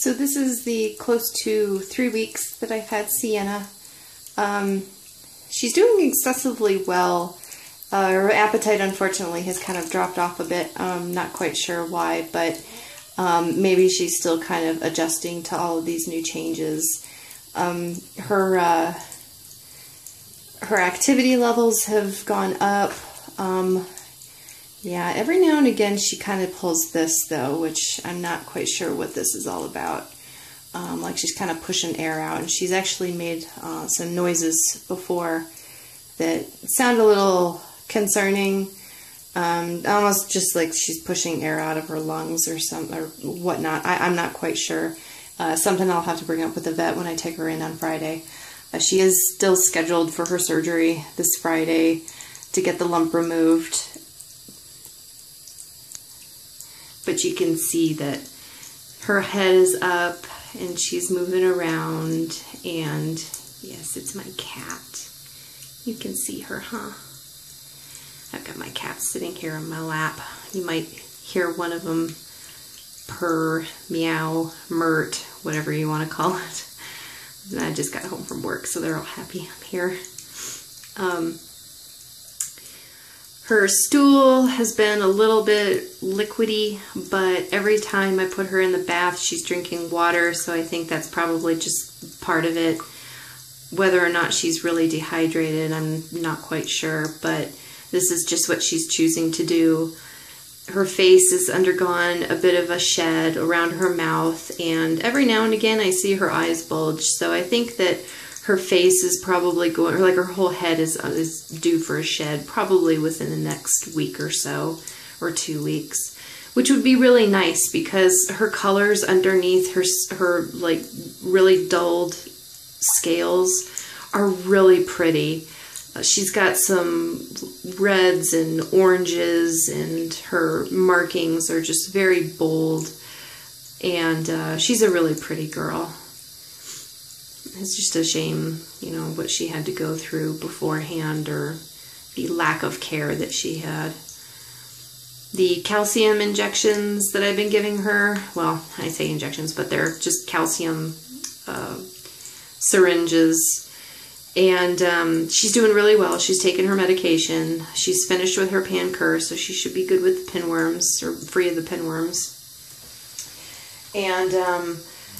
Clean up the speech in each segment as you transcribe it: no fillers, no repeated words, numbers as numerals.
So this is the close to 3 weeks that I've had Sienna. She's doing excessively well. Her appetite, unfortunately, has kind of dropped off a bit. Not quite sure why, but maybe she's still kind of adjusting to all of these new changes. Her activity levels have gone up. Yeah, every now and again she kind of pulls this though, which I'm not quite sure what this is all about. Like she's kind of pushing air out, and she's actually made some noises before that sound a little concerning. Almost just like she's pushing air out of her lungs or something or whatnot. I'm not quite sure. Something I'll have to bring up with the vet when I take her in on Friday. She is still scheduled for her surgery this Friday to get the lump removed. But you can see that her head is up and she's moving around, and yes, it's my cat. You can see her, huh? I've got my cat sitting here on my lap. You might hear one of them purr, meow, mert, whatever you want to call it. I just got home from work, so they're all happy I'm here. Her stool has been a little bit liquidy, but every time I put her in the bath, she's drinking water, so I think that's probably just part of it. Whether or not she's really dehydrated, I'm not quite sure, but this is just what she's choosing to do. Her face has undergone a bit of a shed around her mouth, and every now and again I see her eyes bulge, so I think that her face is probably going, or like her whole head is due for a shed, probably within the next week or so, or 2 weeks, which would be really nice because her colors underneath her like really dulled scales are really pretty. She's got some reds and oranges, and her markings are just very bold, and she's a really pretty girl. It's just a shame, you know, what she had to go through beforehand, or the lack of care that she had. The calcium injections that I've been giving her, well, I say injections, but they're just calcium syringes. And she's doing really well. She's taken her medication. She's finished with her Pancur, so she should be good with the pinworms, or free of the pinworms. And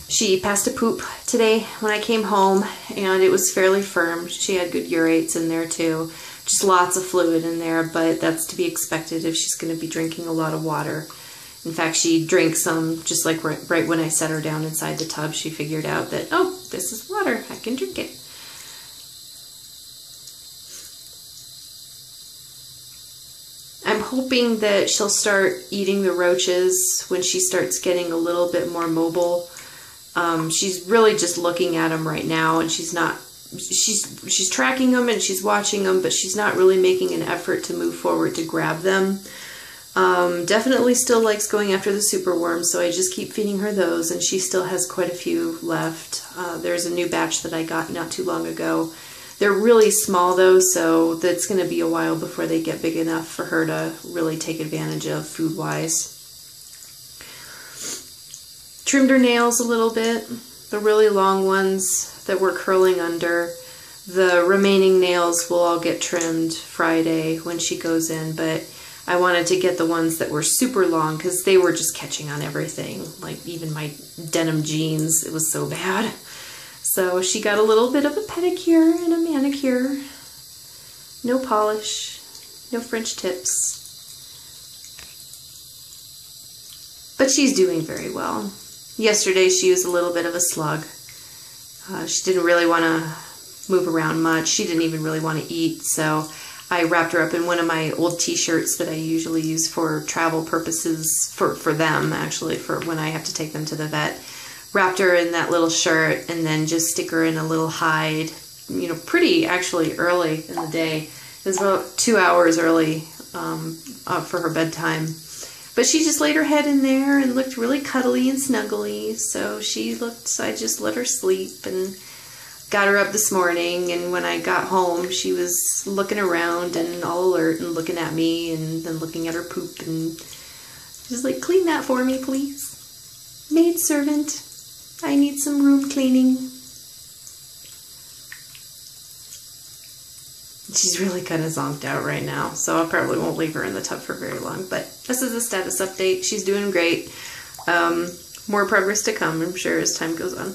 she passed a poop today when I came home, and it was fairly firm. She had good urates in there too. Just lots of fluid in there, but that's to be expected if she's going to be drinking a lot of water. In fact, she drank some just like right when I set her down inside the tub. She figured out that, oh, this is water. I can drink it. I'm hoping that she'll start eating the roaches when she starts getting a little bit more mobile. She's really just looking at them right now, and she's tracking them and she's watching them, but she's not really making an effort to move forward to grab them. Definitely still likes going after the superworms, so I just keep feeding her those, and she still has quite a few left. There's a new batch that I got not too long ago. They're really small though, so that's going to be a while before they get big enough for her to really take advantage of food-wise. Trimmed her nails a little bit, the really long ones that were curling under. The remaining nails will all get trimmed Friday when she goes in, but I wanted to get the ones that were super long because they were just catching on everything, like even my denim jeans. It was so bad. So she got a little bit of a pedicure and a manicure. No polish, no French tips. But she's doing very well. Yesterday she was a little bit of a slug. She didn't really want to move around much. She didn't even really want to eat, so I wrapped her up in one of my old t-shirts that I usually use for travel purposes, for them actually, for when I have to take them to the vet. Wrapped her in that little shirt and then just stick her in a little hide, you know, pretty actually early in the day. It was about 2 hours early for her bedtime. But she just laid her head in there and looked really cuddly and snuggly. So I just let her sleep and got her up this morning. And when I got home, she was looking around and all alert and looking at me and then looking at her poop. And she was like, clean that for me, please. Maid servant. I need some room cleaning. She's really kind of zonked out right now, so I probably won't leave her in the tub for very long, but this is a status update. She's doing great. More progress to come, I'm sure, as time goes on.